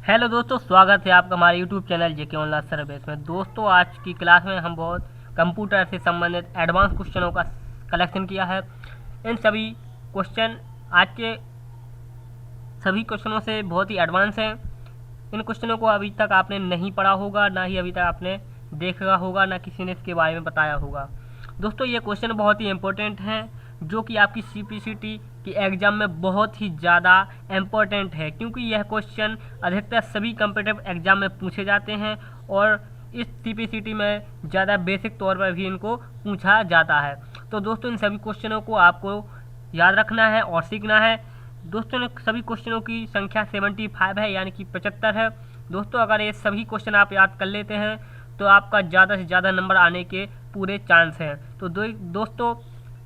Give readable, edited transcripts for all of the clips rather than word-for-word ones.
Hello दोस्तों, स्वागत है आपका हमारे यूट्यूब चैनल जेके ऑनलाइन सर्विस में। दोस्तों, आज की क्लास में हम बहुत कंप्यूटर से संबंधित एडवांस क्वेश्चनों का कलेक्शन किया है। इन सभी क्वेश्चन आज के सभी क्वेश्चनों से बहुत ही एडवांस हैं। इन क्वेश्चनों को अभी तक आपने नहीं पढ़ा होगा, ना ही अभी तक आपने देखा होगा, ना किसी ने इसके बारे में बताया होगा। दोस्तों, ये क्वेश्चन बहुत ही इम्पोर्टेंट हैं, जो कि आपकी सीपीसीटी की एग्ज़ाम में बहुत ही ज़्यादा इम्पोर्टेंट है, क्योंकि यह क्वेश्चन अधिकतर सभी कम्पिटिटिव एग्ज़ाम में पूछे जाते हैं और इस सीपीसीटी में ज़्यादा बेसिक तौर पर भी इनको पूछा जाता है। तो दोस्तों, इन सभी क्वेश्चनों को आपको याद रखना है और सीखना है। दोस्तों, ने सभी क्वेश्चनों की संख्या 75 है, यानी कि 75 है। दोस्तों, अगर ये सभी क्वेश्चन आप याद कर लेते हैं तो आपका ज़्यादा से ज़्यादा नंबर आने के पूरे चांस हैं। तो दोस्तों,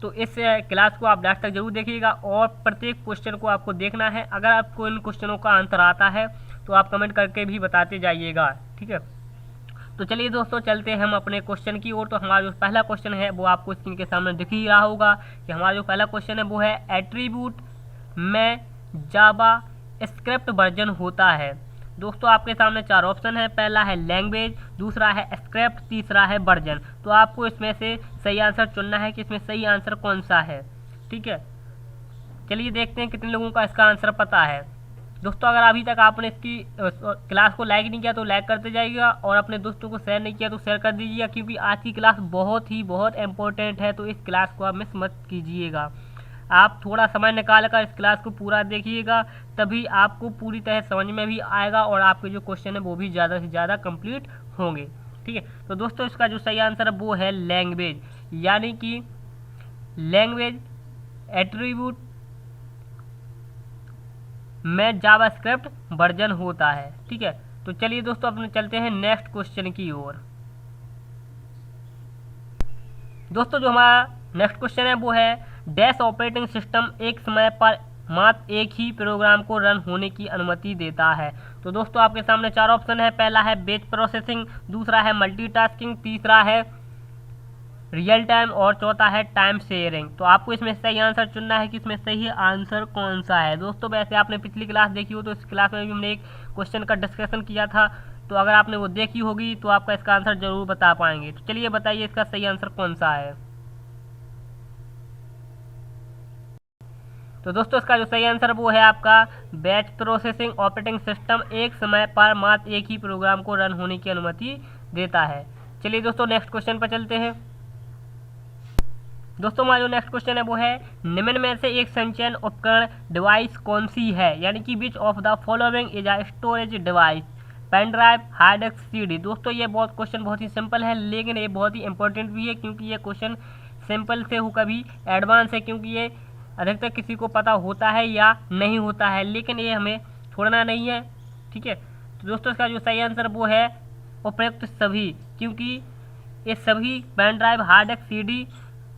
तो इस क्लास को आप लास्ट तक जरूर देखिएगा और प्रत्येक क्वेश्चन को आपको देखना है। अगर आपको इन क्वेश्चनों का आंसर आता है तो आप कमेंट करके भी बताते जाइएगा, ठीक है। तो चलिए दोस्तों, चलते हैं हम अपने क्वेश्चन की ओर। तो हमारा जो पहला क्वेश्चन है वो आपको स्क्रीन के सामने दिख ही रहा होगा कि हमारा जो पहला क्वेश्चन है वो है एट्रीब्यूट में जावा स्क्रिप्ट वर्जन होता है। दोस्तों, आपके सामने चार ऑप्शन है। पहला है लैंग्वेज, दूसरा है स्क्रिप्ट, तीसरा है वर्जन। तो आपको इसमें से सही आंसर चुनना है कि इसमें सही आंसर कौन सा है, ठीक है। चलिए देखते हैं कितने लोगों का इसका आंसर पता है। दोस्तों, अगर अभी तक आपने इसकी क्लास को लाइक नहीं किया तो लाइक करते जाइएगा और अपने दोस्तों को शेयर नहीं किया तो शेयर कर दीजिएगा, क्योंकि आज की क्लास बहुत इम्पोर्टेंट है। तो इस क्लास को आप मिस मत कीजिएगा। आप थोड़ा समय निकाल कर इस क्लास को पूरा देखिएगा, तभी आपको पूरी तरह समझ में भी आएगा और आपके जो क्वेश्चन है वो भी ज़्यादा से ज़्यादा कंप्लीट होंगे, ठीक है। तो दोस्तों, इसका जो सही आंसर है वो है लैंग्वेज, यानी कि लैंग्वेज एट्रीब्यूट में जावास्क्रिप्ट वर्जन होता है, ठीक है। तो चलिए दोस्तों, अपने चलते हैं नेक्स्ट क्वेश्चन की ओर। दोस्तों, जो हमारा नेक्स्ट क्वेश्चन है वो है डैश ऑपरेटिंग सिस्टम एक समय पर मात्र एक ही प्रोग्राम को रन होने की अनुमति देता है। तो दोस्तों, आपके सामने चार ऑप्शन है। पहला है बैच प्रोसेसिंग, दूसरा है मल्टीटास्किंग, तीसरा है रियल टाइम और चौथा है टाइम शेयरिंग। तो आपको इसमें सही आंसर चुनना है कि इसमें सही आंसर कौन सा है। दोस्तों, वैसे आपने पिछली क्लास देखी हो तो इस क्लास में भी हमने एक क्वेश्चन का डिस्कशन किया था, तो अगर आपने वो देखी होगी तो आपका इसका आंसर जरूर बता पाएंगे। तो चलिए बताइए इसका सही आंसर कौन सा है। तो दोस्तों, इसका जो सही आंसर वो है आपका बैच प्रोसेसिंग ऑपरेटिंग सिस्टम एक समय पर मात्र एक ही प्रोग्राम को रन होने की अनुमति देता है। चलिए दोस्तों, नेक्स्ट क्वेश्चन पर चलते हैं। दोस्तों, हमारा जो नेक्स्ट क्वेश्चन है वो है निम्न में से एक संचयन उपकरण डिवाइस कौन सी है, यानी कि which of the following is a storage device, pen drive, hard disk, CD. दोस्तों, ये क्वेश्चन बहुत ही सिंपल है, लेकिन ये बहुत ही इंपॉर्टेंट भी है, क्योंकि ये क्वेश्चन सिंपल से होकर भी एडवांस है, क्योंकि ये अधिकतर किसी को पता होता है या नहीं होता है, लेकिन ये हमें छोड़ना नहीं है, ठीक है। तो दोस्तों, इसका जो सही आंसर वो है उपयुक्त सभी, क्योंकि ये सभी pen drive, hard disk, CD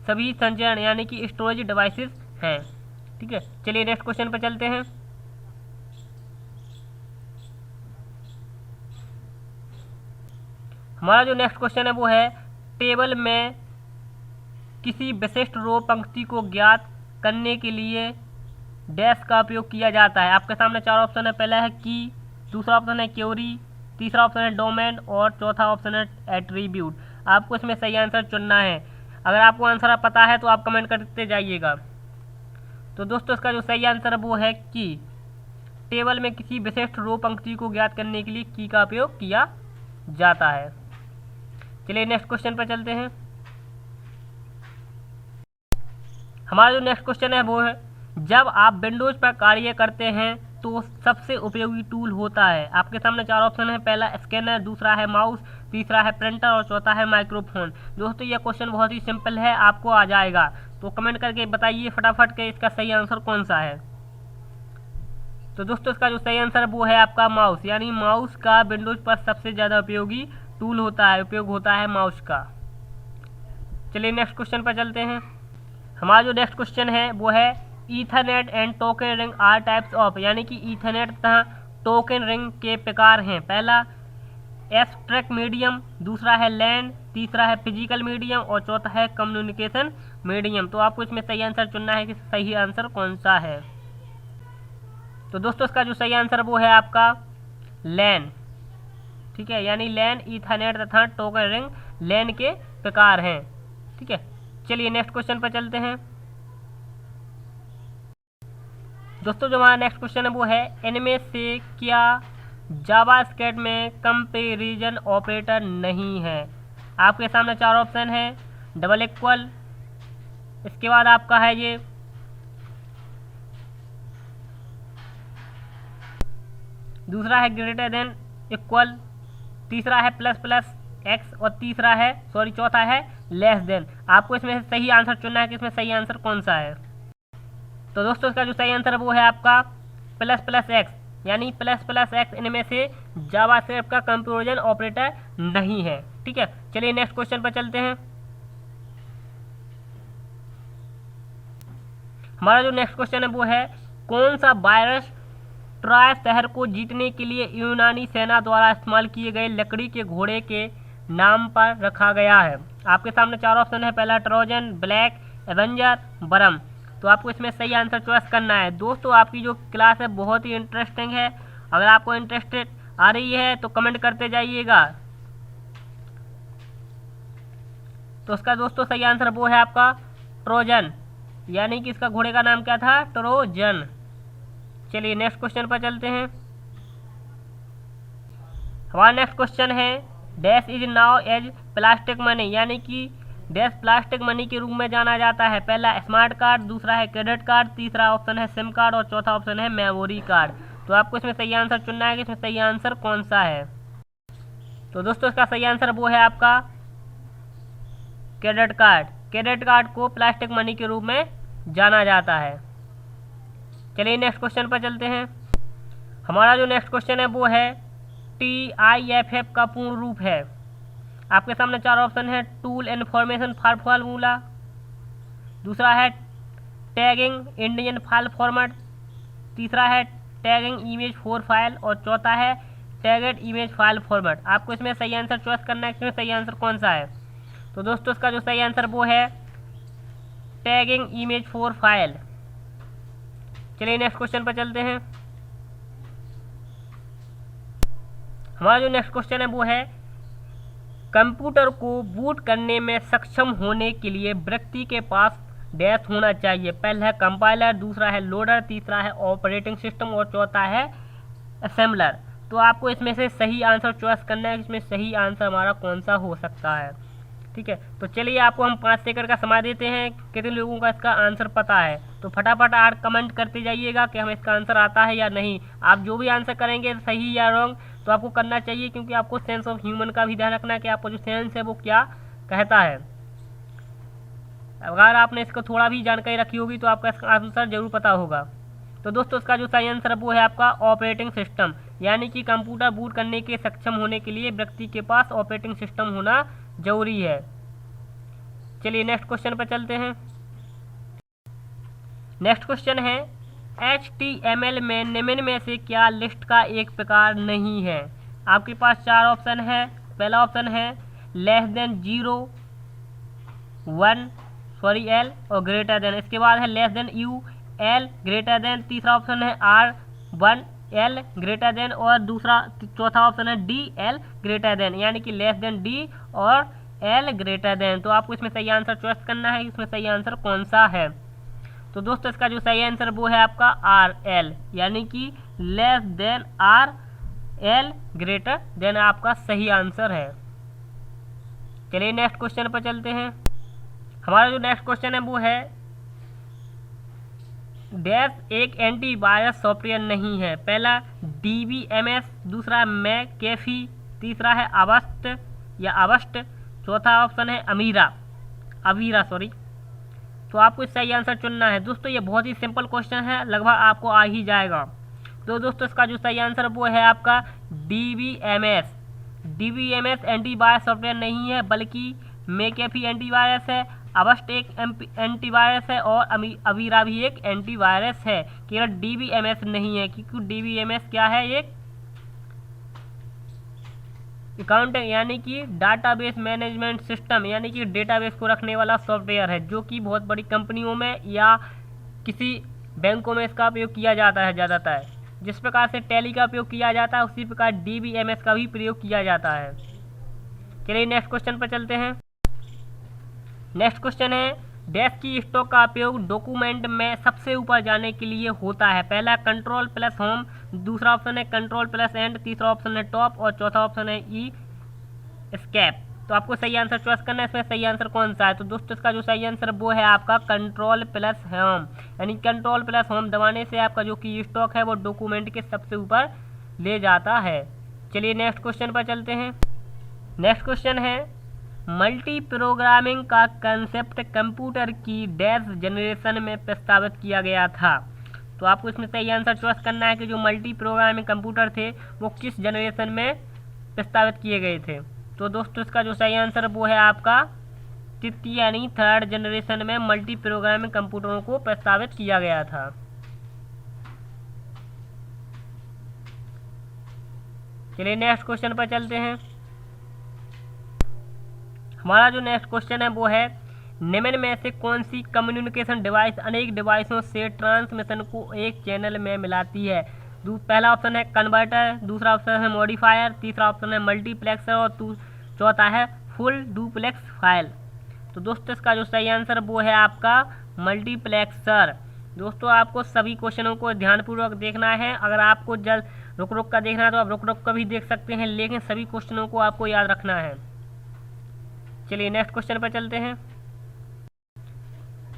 सभी संचयन यानी कि स्टोरेज डिवाइसेस हैं, ठीक है। चलिए नेक्स्ट क्वेश्चन पर चलते हैं। हमारा जो नेक्स्ट क्वेश्चन है वो है टेबल में किसी विशिष्ट रो पंक्ति को ज्ञात करने के लिए डैश का उपयोग किया जाता है। आपके सामने चार ऑप्शन है। पहला है की, दूसरा ऑप्शन है क्वेरी, तीसरा ऑप्शन है डोमेन और चौथा ऑप्शन है एट्रीब्यूट। आपको इसमें सही आंसर चुनना है। अगर आपको आंसर पता है तो आप कमेंट करते जाइएगा। तो दोस्तों, इसका जो सही आंसर है वो है की। टेबल में किसी विशिष्ट रो पंक्ति को ज्ञात करने के लिए की का उपयोग किया जाता है। चलिए नेक्स्ट क्वेश्चन पर चलते हैं। हमारा जो नेक्स्ट क्वेश्चन है वो है जब आप विंडोज पर कार्य करते हैं तो सबसे उपयोगी टूल होता है। आपके सामने चार ऑप्शन है। पहला स्कैनर, दूसरा है माउस, तीसरा है प्रिंटर और चौथा है माइक्रोफोन। दोस्तों, यह क्वेश्चन बहुत ही सिंपल है, आपको आ जाएगा। तो कमेंट करके बताइए फटाफट के इसका सही आंसर कौन सा है। तो दोस्तों, इसका जो सही आंसर वो है आपका माउस, यानी माउस का विंडोज पर सबसे ज़्यादा उपयोगी टूल होता है, उपयोग होता है माउस का। चलिए नेक्स्ट क्वेश्चन पर चलते हैं। हमारा जो नेक्स्ट क्वेश्चन है वो है Ethernet and token ring are types of, यानी कि ईथरनेट तथा टोकन रिंग के प्रकार हैं। पहला एब्स्ट्रैक्ट मीडियम, दूसरा है लैन, तीसरा है फिजिकल मीडियम और चौथा है कम्युनिकेशन मीडियम। तो आपको इसमें सही आंसर चुनना है कि सही आंसर कौन सा है। तो दोस्तों, इसका जो सही आंसर वो है आपका लैन, ठीक है, यानी लैन, ईथरनेट तथा टोकन रिंग लैन के प्रकार हैं, ठीक है। चलिए नेक्स्ट क्वेश्चन पर चलते हैं दोस्तों। जो हमारा नेक्स्ट क्वेश्चन है वो है, इनमें से क्या जावास्क्रिप्ट में कंपैरिजन ऑपरेटर नहीं है? आपके सामने चार ऑप्शन है, डबल इक्वल, इसके बाद आपका है ये दूसरा है ग्रेटर देन इक्वल, तीसरा है प्लस प्लस एक्स और चौथा है लेस देन। आपको इसमें से सही आंसर चुनना है कि इसमें सही आंसर कौन सा है। तो दोस्तों इसका जो सही आंसर है वो है आपका प्लस प्लस एक्स, यानी प्लस प्लस एक्स इनमें से जावास्क्रिप्ट का कंपैरिजन ऑपरेटर नहीं है, ठीक है। चलिए नेक्स्ट क्वेश्चन पर चलते हैं। हमारा जो नेक्स्ट क्वेश्चन है वो है, कौन सा वायरस ट्रॉय शहर को जीतने के लिए यूनानी सेना द्वारा इस्तेमाल किए गए लकड़ी के घोड़े के नाम पर रखा गया है? आपके सामने चार ऑप्शन है, पहला ट्रोजन, ब्लैक, एवेंजर, बरम। तो आपको इसमें सही आंसर चॉइस करना है। दोस्तों आपकी जो क्लास है बहुत ही इंटरेस्टिंग है, अगर आपको इंटरेस्टेड आ रही है तो कमेंट करते जाइएगा। तो उसका दोस्तों सही आंसर वो है आपका ट्रोजन, यानी कि इसका घोड़े का नाम क्या था? ट्रोजन। चलिए नेक्स्ट क्वेश्चन पर चलते हैं। हमारा नेक्स्ट क्वेश्चन है, dash is now as plastic money, यानी कि डैश प्लास्टिक मनी के रूप में जाना जाता है? पहला स्मार्ट कार्ड, दूसरा है क्रेडिट कार्ड, तीसरा ऑप्शन है सिम कार्ड और चौथा ऑप्शन है मेमोरी कार्ड। तो आपको इसमें सही आंसर चुनना है कि इसमें सही आंसर कौन सा है। तो दोस्तों इसका सही आंसर वो है आपका क्रेडिट कार्ड। क्रेडिट कार्ड को प्लास्टिक मनी के रूप में जाना जाता है। चलिए नेक्स्ट क्वेश्चन पर चलते हैं। हमारा जो नेक्स्ट क्वेश्चन है वो है, TIFF का पूर्ण रूप है? आपके सामने चार ऑप्शन है, टूल इन्फॉर्मेशन फाइल फार्मूला, दूसरा है टैगिंग इंडियन फाइल फॉर्मेट, तीसरा है टैगिंग इमेज फॉर फाइल और चौथा है टैगेड इमेज फाइल फॉर्मेट। आपको इसमें सही आंसर चॉइस करना है कि सही आंसर कौन सा है। तो दोस्तों इसका जो सही आंसर वो है टैगिंग इमेज फॉर फाइल। चलिए नेक्स्ट क्वेश्चन पर चलते हैं। हमारा जो नेक्स्ट क्वेश्चन है वो है, कंप्यूटर को बूट करने में सक्षम होने के लिए व्यक्ति के पास डैश होना चाहिए? पहला है कंपाइलर, दूसरा है लोडर, तीसरा है ऑपरेटिंग सिस्टम और चौथा है असेंबलर। तो आपको इसमें से सही आंसर चॉइस करना है कि इसमें सही आंसर हमारा कौन सा हो सकता है, ठीक है। तो चलिए आपको हम 5 सेकंड का समय देते हैं, कितने लोगों का इसका आंसर पता है। तो फटाफट आप कमेंट करते जाइएगा कि हमें इसका आंसर आता है या नहीं। आप जो भी आंसर करेंगे सही या रॉन्ग तो आपको करना चाहिए, क्योंकि आपको सेंस ऑफ ह्यूमन का भी ध्यान रखना है कि आपको जो सेंस है वो क्या कहता है। अगर आपने इसको थोड़ा भी जानकारी रखी होगी तो आपका इसका आंसर जरूर पता होगा। तो दोस्तों इसका जो सही आंसर वो है आपका ऑपरेटिंग सिस्टम, यानी कि कंप्यूटर बूट करने के सक्षम होने के लिए व्यक्ति के पास ऑपरेटिंग सिस्टम होना जरूरी है। चलिए नेक्स्ट क्वेश्चन पर चलते हैं। नेक्स्ट क्वेश्चन है, HTML में निम्न में से क्या लिस्ट का एक प्रकार नहीं है? आपके पास चार ऑप्शन है। पहला ऑप्शन है लेस देन 0, 1 L और ग्रेटर देन, इसके बाद है less than U, L greater than, तीसरा ऑप्शन है R1 L ग्रेटर देन और चौथा ऑप्शन है DL ग्रेटर देन, यानी कि लेस देन D और L ग्रेटर देन। तो आपको इसमें सही आंसर चॉइस करना है, इसमें सही आंसर कौन सा है। तो दोस्तों इसका जो सही आंसर वो है आपका RL, यानी कि less than RL greater than आपका सही आंसर है। चलिए नेक्स्ट क्वेश्चन पर चलते हैं। हमारा जो नेक्स्ट क्वेश्चन है वो है, डैश एक एंटीवायरस सॉफ्टवेयर नहीं है? पहला DBMS, दूसरा मैकेफी, तीसरा है अवस्ट, चौथा ऑप्शन है अवीरा। तो आपको सही आंसर चुनना है। दोस्तों ये बहुत ही सिंपल क्वेश्चन है, लगभग आपको आ ही जाएगा। तो दोस्तों इसका जो सही आंसर वो है आपका DBMS। DBMS एंटीवायरस सॉफ्टवेयर नहीं है, बल्कि मैकेफी एंटीवायरस है, अवस्ट एक एंटीवायरस है और अवीरा भी एक एंटीवायरस है। केवल DBMS नहीं है, क्योंकि DBMS क्या है? एक अकाउंट यानी कि डाटाबेस मैनेजमेंट सिस्टम, यानी कि डेटाबेस को रखने वाला सॉफ्टवेयर है, जो कि बहुत बड़ी कंपनियों में या किसी बैंकों में इसका उपयोग किया जाता है ज़्यादातर। जिस प्रकार से टैली का उपयोग किया जाता है उसी प्रकार DBMS का भी प्रयोग किया जाता है। चलिए नेक्स्ट क्वेश्चन पर चलते हैं। नेक्स्ट क्वेश्चन है डैश की स्टॉक का उपयोग डॉक्यूमेंट में सबसे ऊपर जाने के लिए होता है। पहला कंट्रोल प्लस होम, दूसरा ऑप्शन है कंट्रोल प्लस एंड, तीसरा ऑप्शन है टॉप और चौथा ऑप्शन है ई एस्केप। तो आपको सही आंसर चॉइस करना है, इसमें सही आंसर कौन सा है। तो दोस्तों इसका जो सही आंसर वो है आपका कंट्रोल प्लस होम, यानी कंट्रोल प्लस होम दबाने से आपका जो की स्टॉक है वो डॉक्यूमेंट के सबसे ऊपर ले जाता है। चलिए नेक्स्ट क्वेश्चन पर चलते हैं। नेक्स्ट क्वेश्चन है मल्टी प्रोग्रामिंग का कंसेप्ट कंप्यूटर की डैश जनरेशन में प्रस्तावित किया गया था। तो आपको इसमें सही आंसर चॉइस करना है कि जो मल्टी प्रोग्रामिंग कंप्यूटर थे वो किस जनरेशन में प्रस्तावित किए गए थे। तो दोस्तों इसका जो सही आंसर वो है आपका तृतीय यानी थर्ड जनरेशन में मल्टी प्रोग्रामिंग कंप्यूटरों को प्रस्तावित किया गया था। चलिए नेक्स्ट क्वेश्चन पर चलते हैं। हमारा जो नेक्स्ट क्वेश्चन है वो है निम्न में से कौन सी कम्युनिकेशन डिवाइस अनेक डिवाइसों से ट्रांसमिशन को एक चैनल में मिलाती है। पहला ऑप्शन है कन्वर्टर, दूसरा ऑप्शन है मॉडिफायर, तीसरा ऑप्शन है मल्टीप्लेक्सर और चौथा है फुल डुप्लेक्स फाइल। तो दोस्तों इसका जो सही आंसर वो है आपका मल्टीप्लेक्सर। दोस्तों आपको सभी क्वेश्चनों को ध्यानपूर्वक देखना है। अगर आपको जल्द रुक रुक कर देखना है तो आप रुक रुक कर भी देख सकते हैं, लेकिन सभी क्वेश्चनों को आपको याद रखना है। चलिए नेक्स्ट क्वेश्चन पर चलते हैं।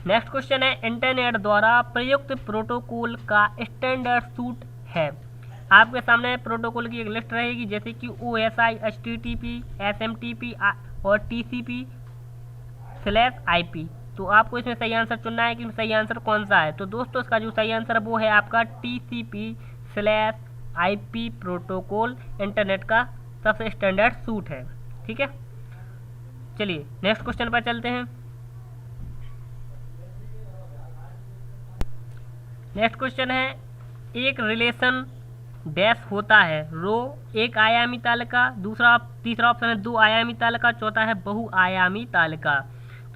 नेक्स्ट क्वेश्चन है इंटरनेट द्वारा प्रयुक्त प्रोटोकॉल का स्टैंडर्ड सूट है। आपके सामने प्रोटोकॉल की एक लिस्ट रहेगी जैसे कि OSI, HTTP, SMTP और TCP/IP। तो आपको इसमें सही आंसर चुनना है कि सही आंसर कौन सा है। तो दोस्तों इसका जो सही आंसर वो है आपका TCP/IP प्रोटोकॉल इंटरनेट का सबसे स्टैंडर्ड सूट है। ठीक है, चलिए नेक्स्ट क्वेश्चन पर चलते हैं। नेक्स्ट क्वेश्चन है एक रिलेशन डैश होता है रो एक आयामी तालिका, तीसरा ऑप्शन है 2 आयामी तालिका, चौथा है बहुआयामी तालिका।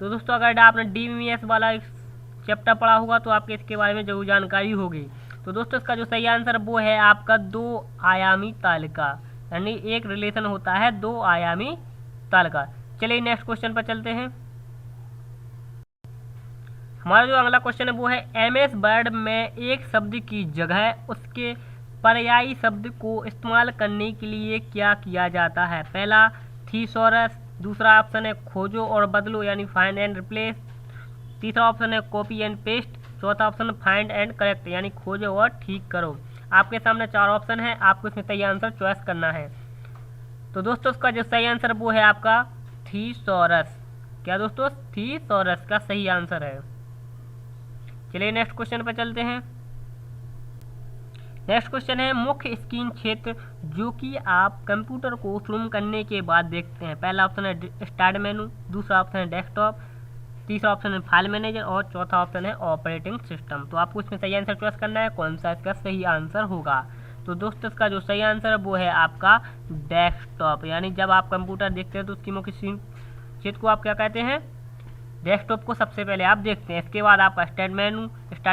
तो दोस्तों अगर आपने DBMS वाला चैप्टर पढ़ा होगा तो आपके इसके बारे में जरूर जानकारी होगी। तो दोस्तों इसका जो सही आंसर वो है आपका 2 आयामी तालिका, यानी एक रिलेशन होता है 2 आयामी तालिका। चलिए नेक्स्ट क्वेश्चन पर चलते हैं। हमारा जो अगला क्वेश्चन है वो है MS वर्ड में एक शब्द की जगह उसके पर्यायी शब्द को इस्तेमाल करने के लिए क्या किया जाता है। पहला थीसॉरस, दूसरा ऑप्शन है खोजो और बदलो यानी फाइंड एंड रिप्लेस, तीसरा ऑप्शन है कॉपी एंड पेस्ट, चौथा ऑप्शन फाइंड एंड करेक्ट यानी खोजो और ठीक करो। आपके सामने 4 ऑप्शन है, आपको इसमें सही आंसर चॉइस करना है। तो दोस्तों इसका जो सही आंसर वो है आपका थीसॉरस। क्या दोस्तों, थीसॉरस का सही आंसर है। चलिए नेक्स्ट क्वेश्चन पर चलते हैं। नेक्स्ट क्वेश्चन है मुख्य स्क्रीन क्षेत्र जो कि आप कंप्यूटर को शुरू करने के बाद देखते हैं। पहला ऑप्शन है स्टार्ट मेनू, दूसरा ऑप्शन है डेस्कटॉप, तीसरा ऑप्शन है फाइल मैनेजर और चौथा ऑप्शन है ऑपरेटिंग सिस्टम। तो आपको इसमें सही आंसर चॉइस करना है कौन सा इसका सही आंसर होगा। तो दोस्तों इसका जो सही आंसर है वो है आपका डेस्कटॉप, यानी जब आप कंप्यूटर देखते हैं तो उसकी मुख्य स्क्रीन क्षेत्र को आप क्या कहते हैं, डेस्कटॉप को सबसे पहले आप देखते हैं। इसके बाद आपका स्टार्ट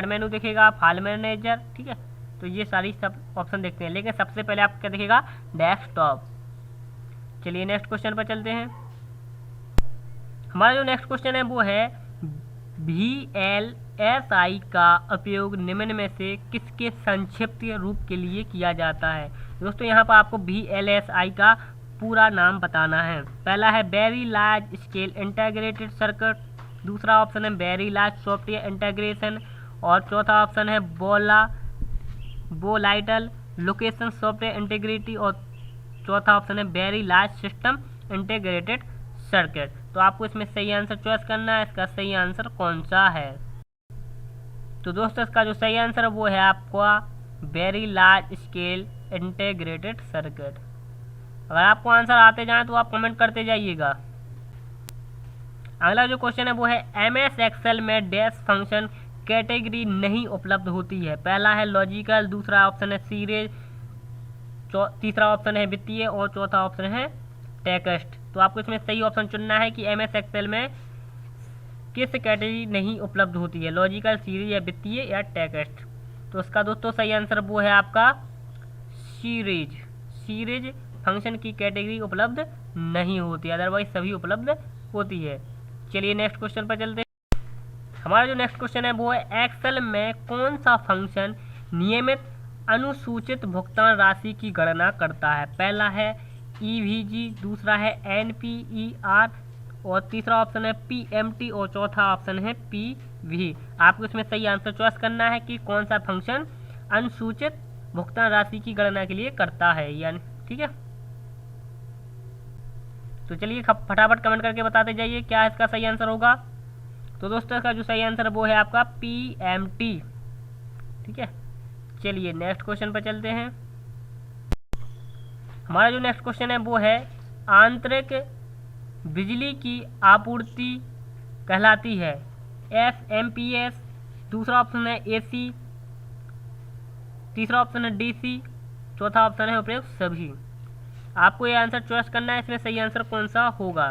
मेनू दिखेगा, फाइल मैनेजर, ठीक है। तो ये सारी सब ऑप्शन देखते हैं, लेकिन सबसे पहले आपको क्या दिखेगा, डेस्कटॉप। चलिए नेक्स्ट क्वेश्चन पर चलते हैं। हमारा जो नेक्स्ट क्वेश्चन है वो है VLSI का उपयोग निम्न में से किसके संक्षिप्त रूप के लिए किया जाता है। दोस्तों यहाँ पर आपको VLSI का पूरा नाम बताना है। पहला है very large scale integrated circuit, दूसरा ऑप्शन है वेरी लार्ज सॉफ्टवेयर इंटीग्रेशन और चौथा ऑप्शन है वोलाटाइल लोकेशन सॉफ्टवेयर इंटीग्रिटी और चौथा ऑप्शन है very large system integrated circuit. तो आपको इसमें सही आंसर चॉइस करना है, इसका सही आंसर कौन सा है। तो दोस्तों इसका जो सही आंसर है वो है आपका very large scale integrated circuit. अगर आपको आंसर आते जाए तो आप कमेंट करते जाइएगा। अगला जो क्वेश्चन है वो है MS एक्सेल में डैश फंक्शन कैटेगरी नहीं उपलब्ध होती है। पहला है लॉजिकल, दूसरा ऑप्शन है सीरीज, तीसरा ऑप्शन है वित्तीय और चौथा ऑप्शन है टेक्स्ट। तो आपको इसमें सही ऑप्शन चुनना है कि MS एक्सेल में किस कैटेगरी नहीं उपलब्ध होती है, लॉजिकल, सीरीज या वित्तीय या टेक्स्ट। तो इसका दोस्तों सही आंसर वो है आपका सीरीज सीरीज फंक्शन की कैटेगरी उपलब्ध नहीं होती, अदरवाइज सभी उपलब्ध होती है। चलिए नेक्स्ट क्वेश्चन पर चलते हैं। हमारा जो नेक्स्ट क्वेश्चन है वो है एक्सेल में कौन सा फंक्शन नियमित अनुसूचित भुगतान राशि की गणना करता है। पहला है EVG, दूसरा है NPER और तीसरा ऑप्शन है PMT और चौथा ऑप्शन है PV। आपको इसमें सही आंसर चॉइस करना है कि कौन सा फंक्शन अनुसूचित भुगतान राशि की गणना के लिए करता है, यानी ठीक है। तो चलिए फटाफट कमेंट करके बताते जाइए क्या इसका सही आंसर होगा। तो दोस्तों इसका जो सही आंसर वो है आपका PMT, ठीक है। चलिए नेक्स्ट क्वेश्चन पर चलते हैं। हमारा जो नेक्स्ट क्वेश्चन है वो है आंतरिक बिजली की आपूर्ति कहलाती है SMPS, दूसरा ऑप्शन है AC, तीसरा ऑप्शन है DC, चौथा ऑप्शन है उपयुक्त सभी। आपको ये आंसर चॉइस करना है, इसमें सही आंसर कौन सा होगा।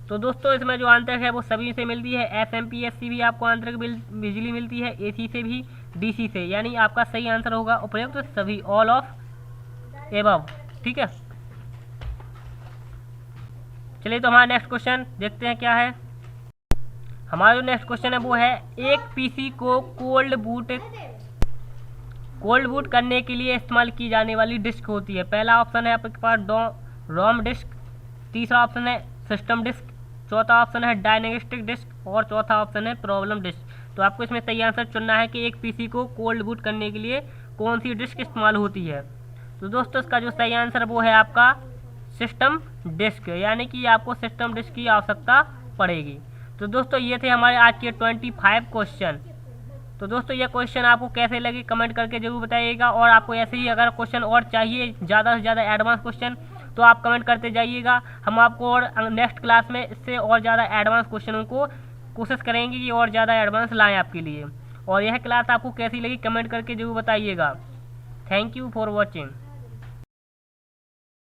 तो दोस्तों इसमें जो आंतरिक है वो सभी से मिलती है, SMPS से भी आपको आंतरिक बिजली मिलती है, AC से भी, DC से, यानी आपका सही आंसर होगा उपयुक्त सभी, ऑल ऑफ एबव, ठीक है। चलिए तो हमारा नेक्स्ट क्वेश्चन देखते हैं क्या है। हमारा जो नेक्स्ट क्वेश्चन है वो है एक PC को कोल्ड बूट करने के लिए इस्तेमाल की जाने वाली डिस्क होती है। पहला ऑप्शन है आपके पास रोम डिस्क, तीसरा ऑप्शन है सिस्टम डिस्क, चौथा ऑप्शन है डायग्नोस्टिक डिस्क और चौथा ऑप्शन है प्रॉब्लम डिस्क। तो आपको इसमें सही आंसर चुनना है कि एक PC को कोल्ड बूट करने के लिए कौन सी डिस्क इस्तेमाल होती है। तो दोस्तों इसका जो सही आंसर वो है आपका सिस्टम डिस्क, यानी कि आपको सिस्टम डिस्क की आवश्यकता पड़ेगी। तो दोस्तों ये थे हमारे आज के 25 क्वेश्चन। तो दोस्तों ये क्वेश्चन आपको कैसे लगे कमेंट करके जरूर बताइएगा, और आपको ऐसे ही अगर क्वेश्चन और चाहिए ज़्यादा से ज़्यादा एडवांस क्वेश्चन तो आप कमेंट करते जाइएगा। हम आपको और नेक्स्ट क्लास में इससे और ज़्यादा एडवांस क्वेश्चनों को कोशिश करेंगे कि और ज़्यादा एडवांस लाएँ आपके लिए। और यह क्लास आपको कैसी लगी कमेंट करके जरूर बताइएगा। Thank you for watching.